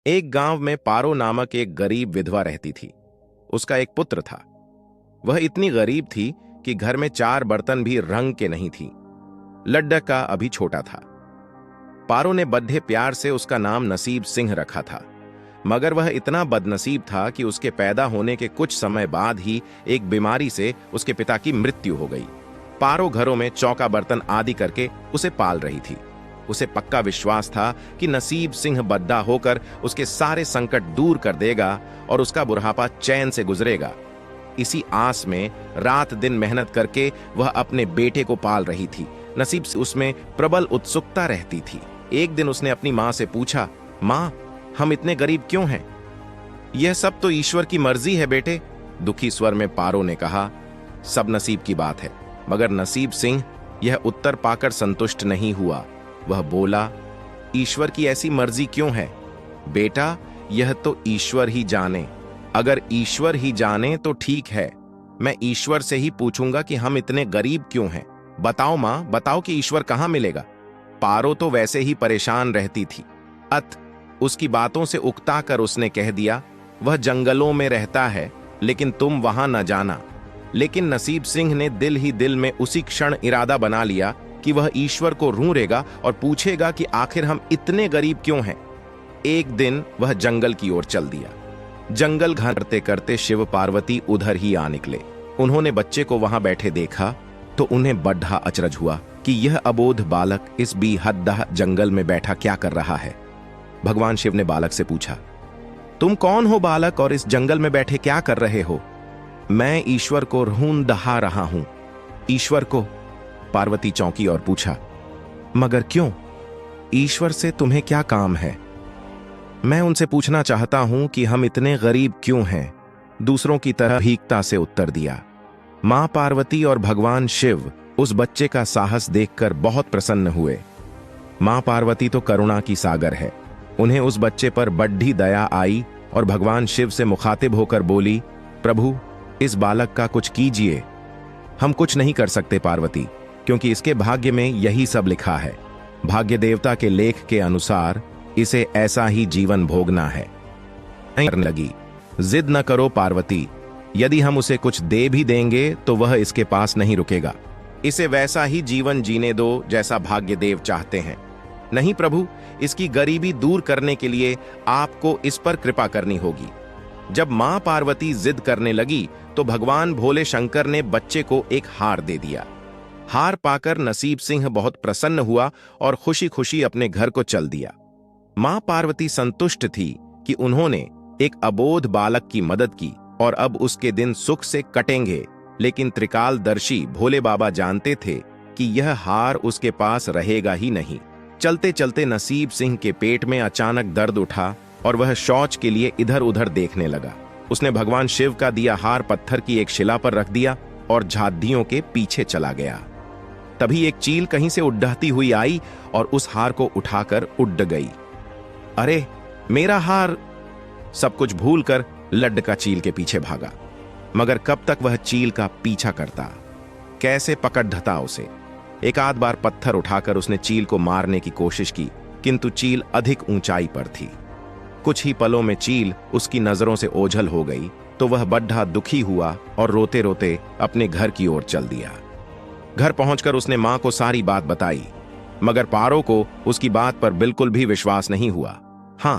एक गांव में पारो नामक एक गरीब विधवा रहती थी। उसका एक पुत्र था। वह इतनी गरीब थी कि घर में 4 बर्तन भी रंग के नहीं थी। लड्डा का अभी छोटा था। पारो ने बड़े प्यार से उसका नाम नसीब सिंह रखा था, मगर वह इतना बदनसीब था कि उसके पैदा होने के कुछ समय बाद ही एक बीमारी से उसके पिता की मृत्यु हो गई। पारो घरों में चौका बर्तन आदि करके उसे पाल रही थी। उसे पक्का विश्वास था कि नसीब सिंह बद्दा होकर उसके सारे संकट दूर कर देगा और उसका बुढ़ापा चैन से गुजरेगा। इसी आस में रात दिन मेहनत करके वह अपने बेटे को पाल रही थी। नसीब से उसमें प्रबल उत्सुकता रहती थी। एक दिन उसने अपनी मां से पूछा, मां, हम इतने गरीब क्यों हैं? यह सब तो ईश्वर की मर्जी है बेटे, दुखी स्वर में पारो ने कहा। सब नसीब की बात है। मगर नसीब सिंह यह उत्तर पाकर संतुष्ट नहीं हुआ। वह बोला, ईश्वर की ऐसी मर्जी क्यों है? बेटा, यह तो ईश्वर ही जाने। अगर ईश्वर ही जाने तो ठीक है। मैं ईश्वर से ही पूछूंगा कि हम इतने गरीब क्यों हैं। बताओ मां, बताओ कि ईश्वर कहां मिलेगा। पारो तो वैसे ही परेशान रहती थी। उसकी बातों से उकता कर उसने कह दिया, वह जंगलों में रहता है, लेकिन तुम वहां न जाना। लेकिन नसीब सिंह ने दिल ही दिल में उसी क्षण इरादा बना लिया कि वह ईश्वर को ढूंढेगा और पूछेगा कि आखिर हम इतने गरीब क्यों हैं। एक दिन वह जंगल की ओर चल दिया। जंगल घरते करते शिव पार्वती उधर ही आ निकले। उन्होंने बच्चे को वहां बैठे देखा तो उन्हें बड़ा अचरज हुआ कि यह अबोध बालक इस बेहद जंगल में बैठा क्या कर रहा है। भगवान शिव ने बालक से पूछा, तुम कौन हो बालक, और इस जंगल में बैठे क्या कर रहे हो? मैं ईश्वर को ढूंढ रहा हूं। ईश्वर को? पार्वती चौंकी और पूछा, मगर क्यों? ईश्वर से तुम्हें क्या काम है? मैं उनसे पूछना चाहता हूं कि हम इतने गरीब क्यों हैं, दूसरों की तरह भीखता से उत्तर दिया। मां पार्वती और भगवान शिव उस बच्चे का साहस देखकर बहुत प्रसन्न हुए। मां पार्वती तो करुणा की सागर है। उन्हें उस बच्चे पर बड़ी दया आई और भगवान शिव से मुखातिब होकर बोली, प्रभु, इस बालक का कुछ कीजिए। हम कुछ नहीं कर सकते पार्वती, क्योंकि इसके भाग्य में यही सब लिखा है। भाग्य देवता के लेख के अनुसार इसे ऐसा ही जीवन भोगना है। करने लगी, जिद न करो पार्वती, यदि हम उसे कुछ दे भी देंगे तो वह इसके पास नहीं रुकेगा। इसे वैसा ही जीवन जीने दो जैसा भाग्य देव चाहते हैं। नहीं प्रभु, इसकी गरीबी दूर करने के लिए आपको इस पर कृपा करनी होगी। जब मां पार्वती जिद करने लगी तो भगवान भोले शंकर ने बच्चे को एक हार दे दिया। हार पाकर नसीब सिंह बहुत प्रसन्न हुआ और खुशी खुशी अपने घर को चल दिया। मां पार्वती संतुष्ट थी कि उन्होंने एक अबोध बालक की मदद की और अब उसके दिन सुख से कटेंगे। लेकिन त्रिकालदर्शी भोले बाबा जानते थे कि यह हार उसके पास रहेगा ही नहीं। चलते चलते नसीब सिंह के पेट में अचानक दर्द उठा और वह शौच के लिए इधर उधर देखने लगा। उसने भगवान शिव का दिया हार पत्थर की एक शिला पर रख दिया और झादियों के पीछे चला गया। तभी एक चील कहीं से उड़ती हुई आई और उस हार को उठाकर उड़ गई। अरे मेरा हार! सब कुछ भूलकर लड्डका चील के पीछे भागा। मगर कब तक वह चील का पीछा करता, कैसे पकड़ ढता उसे। एक आध बार पत्थर उठाकर उसने चील को मारने की कोशिश की, किंतु चील अधिक ऊंचाई पर थी। कुछ ही पलों में चील उसकी नजरों से ओझल हो गई तो वह बड्ढा दुखी हुआ और रोते रोते अपने घर की ओर चल दिया। घर पहुंचकर उसने मां को सारी बात बताई, मगर पारो को उसकी बात पर बिल्कुल भी विश्वास नहीं हुआ। हां,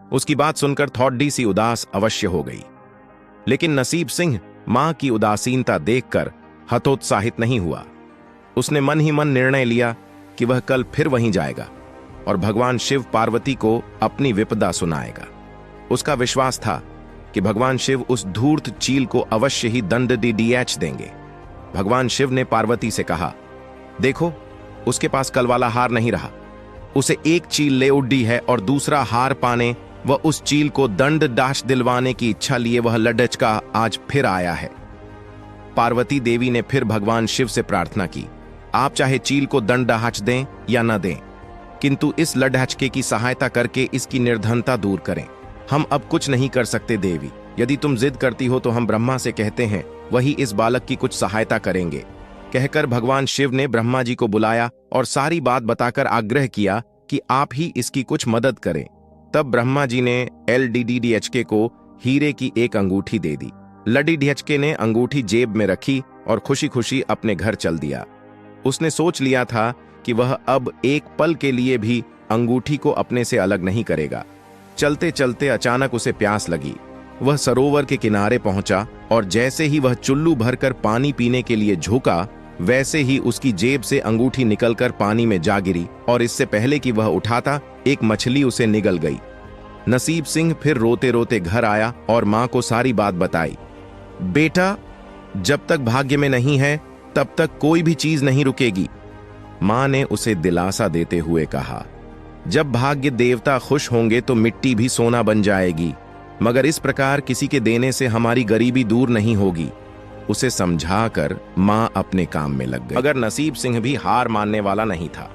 उसकी बात सुनकर थोड़ी सी उदास अवश्य हो गई। लेकिन नसीब सिंह मां की उदासीनता देखकर हतोत्साहित नहीं हुआ। उसने मन ही मन निर्णय लिया कि वह कल फिर वहीं जाएगा और भगवान शिव पार्वती को अपनी विपदा सुनाएगा। उसका विश्वास था कि भगवान शिव उस धूर्त चील को अवश्य ही दंड DDH देंगे। भगवान शिव ने पार्वती से कहा, देखो, उसके पास कल वाला हार नहीं रहा। उसे एक चील ले उड़ी है और दूसरा हार पाने वह उस चील को दंड दाश दिलवाने की इच्छा लिए वह लड्डचका आज फिर आया है। पार्वती देवी ने फिर भगवान शिव से प्रार्थना की, आप चाहे चील को दंड दाहच दें या न दें, किंतु इस लड्डचके की सहायता करके इसकी निर्धनता दूर करें। हम अब कुछ नहीं कर सकते देवी। यदि तुम जिद करती हो तो हम ब्रह्मा से कहते हैं, वही इस बालक की कुछ सहायता करेंगे। कहकर भगवान शिव ने ब्रह्मा जी को बुलाया और सारी बात बताकर आग्रह किया कि आप ही इसकी कुछ मदद करें। तब ब्रह्मा जी ने LDDHK को हीरे की एक अंगूठी दे दी। LDDHK ने अंगूठी जेब में रखी और खुशी खुशी अपने घर चल दिया। उसने सोच लिया था कि वह अब एक पल के लिए भी अंगूठी को अपने से अलग नहीं करेगा। चलते चलते अचानक उसे प्यास लगी। वह सरोवर के किनारे पहुंचा और जैसे ही वह चुल्लू भरकर पानी पीने के लिए झुका, वैसे ही उसकी जेब से अंगूठी निकलकर पानी में जा गिरी और इससे पहले कि वह उठाता, एक मछली उसे निगल गई। नसीब सिंह फिर रोते रोते घर आया और मां को सारी बात बताई। बेटा, जब तक भाग्य में नहीं है तब तक कोई भी चीज नहीं रुकेगी। मां ने उसे दिलासा देते हुए कहा, जब भाग्य देवता खुश होंगे तो मिट्टी भी सोना बन जाएगी, मगर इस प्रकार किसी के देने से हमारी गरीबी दूर नहीं होगी। उसे समझाकर मां अपने काम में लग गई। मगर नसीब सिंह भी हार मानने वाला नहीं था।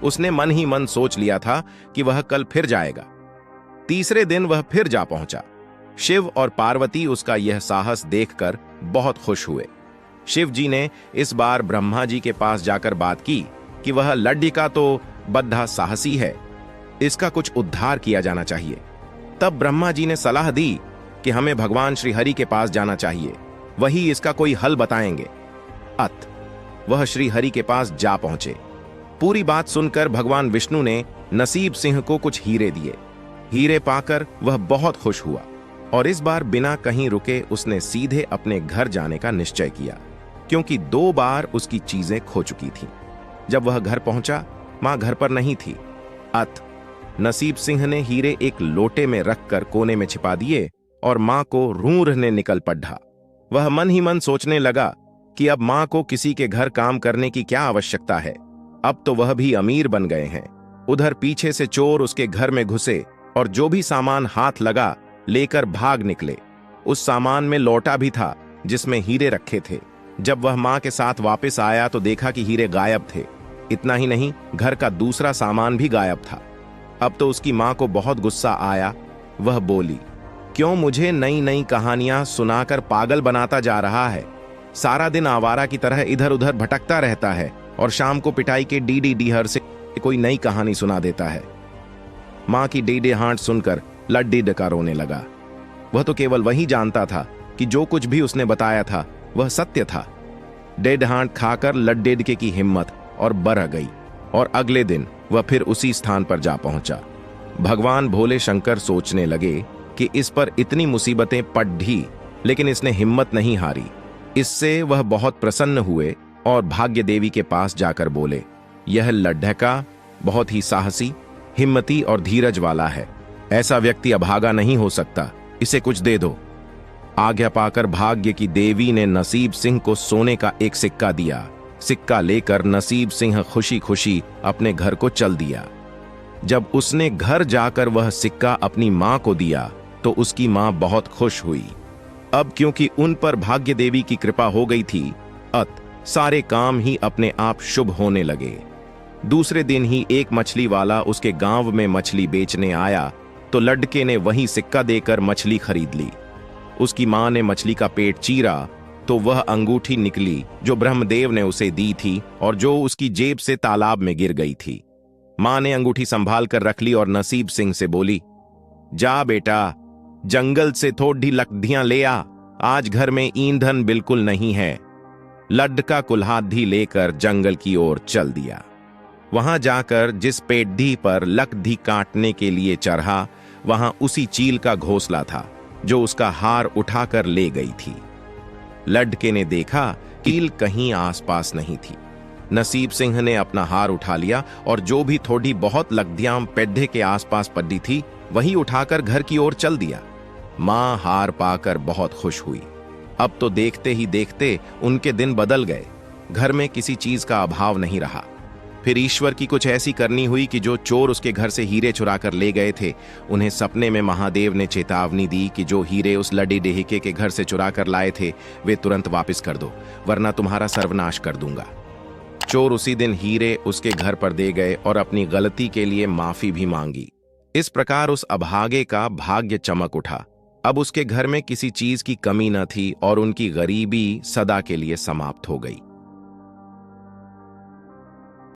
उसने मन ही मन सोच लिया था कि वह कल फिर जाएगा। तीसरे दिन वह फिर जा पहुंचा। शिव और पार्वती उसका यह साहस देखकर बहुत खुश हुए। शिव जी ने इस बार ब्रह्मा जी के पास जाकर बात की कि वह लड्ढिका तो बद्धा साहसी है, इसका कुछ उद्धार किया जाना चाहिए। तब ब्रह्मा जी ने सलाह दी कि हमें भगवान श्री हरि के पास जाना चाहिए, वही इसका कोई हल बताएंगे। वह श्री हरि के पास जा पहुंचे। पूरी बात सुनकर भगवान विष्णु ने नसीब सिंह को कुछ हीरे दिए। हीरे पाकर वह बहुत खुश हुआ और इस बार बिना कहीं रुके उसने सीधे अपने घर जाने का निश्चय किया, क्योंकि 2 बार उसकी चीजें खो चुकी थीं। जब वह घर पहुंचा, मां घर पर नहीं थी। नसीब सिंह ने हीरे एक लोटे में रखकर कोने में छिपा दिए और मां को रूंरने निकल पड़ा। वह मन ही मन सोचने लगा कि अब मां को किसी के घर काम करने की क्या आवश्यकता है, अब तो वह भी अमीर बन गए हैं। उधर पीछे से चोर उसके घर में घुसे और जो भी सामान हाथ लगा लेकर भाग निकले। उस सामान में लोटा भी था जिसमें हीरे रखे थे। जब वह मां के साथ वापस आया तो देखा कि हीरे गायब थे। इतना ही नहीं, घर का दूसरा सामान भी गायब था। अब तो उसकी मां को बहुत गुस्सा आया। वह बोली, क्यों मुझे नई नई कहानियां सुनाकर पागल बनाता जा रहा है? सारा दिन आवारा की तरह इधर उधर भटकता रहता है और शाम को पिटाई के डी हर से कोई नई कहानी सुना देता है। मां की डी हांट सुनकर लड्डी डका रोने लगा। वह तो केवल वही जानता था कि जो कुछ भी उसने बताया था वह सत्य था। डेड हांट खाकर लड्डेडके की हिम्मत और बढ़ गई और अगले दिन वह फिर उसी स्थान पर जा पहुंचा। भगवान भोले शंकर सोचने लगे कि इस पर इतनी मुसीबतें पड़ी, लेकिन इसने हिम्मत नहीं हारी। इससे वह बहुत प्रसन्न हुए और भाग्य देवी के पास जाकर बोले, यह लड्ढका बहुत ही साहसी, हिम्मती और धीरज वाला है। ऐसा व्यक्ति अभागा नहीं हो सकता, इसे कुछ दे दो। आज्ञा पाकर भाग्य की देवी ने नसीब सिंह को सोने का एक सिक्का दिया। सिक्का लेकर नसीब सिंह खुशी खुशी अपने घर को चल दिया। जब उसने घर जाकर वह सिक्का अपनी मां को दिया तो उसकी मां बहुत खुश हुई। अब क्योंकि उन पर भाग्य देवी की कृपा हो गई थी, सारे काम ही अपने आप शुभ होने लगे। दूसरे दिन ही एक मछली वाला उसके गांव में मछली बेचने आया तो लड़के ने वही सिक्का देकर मछली खरीद ली। उसकी मां ने मछली का पेट चीरा तो वह अंगूठी निकली जो ब्रह्मदेव ने उसे दी थी और जो उसकी जेब से तालाब में गिर गई थी। मां ने अंगूठी संभाल कर रख ली और नसीब सिंह से बोली, जा बेटा, जंगल से थोड़ी लकड़ियां ले आ, आज घर में ईंधन बिल्कुल नहीं है। लड्ढका कुल्हाड़ी लेकर जंगल की ओर चल दिया। वहां जाकर जिस पेड्डी पर लकड़ी काटने के लिए चढ़ा, वहां उसी चील का घोंसला था जो उसका हार उठाकर ले गई थी। लड्ढके ने देखा चील कहीं आसपास नहीं थी। नसीब सिंह ने अपना हार उठा लिया और जो भी थोड़ी बहुत लकड़ियां पेड्डे के आसपास पड़ी थी वही उठाकर घर की ओर चल दिया। मां हार पाकर बहुत खुश हुई। अब तो देखते ही देखते उनके दिन बदल गए। घर में किसी चीज का अभाव नहीं रहा। फिर ईश्वर की कुछ ऐसी करनी हुई कि जो चोर उसके घर से हीरे चुरा कर ले गए थे, उन्हें सपने में महादेव ने चेतावनी दी कि जो हीरे उस लड्डी डेहिके के घर से चुरा कर लाए थे वे तुरंत वापस कर दो, वरना तुम्हारा सर्वनाश कर दूंगा। चोर उसी दिन हीरे उसके घर पर दे गए और अपनी गलती के लिए माफी भी मांगी। इस प्रकार उस अभागे का भाग्य चमक उठा। अब उसके घर में किसी चीज की कमी न थी और उनकी गरीबी सदा के लिए समाप्त हो गई।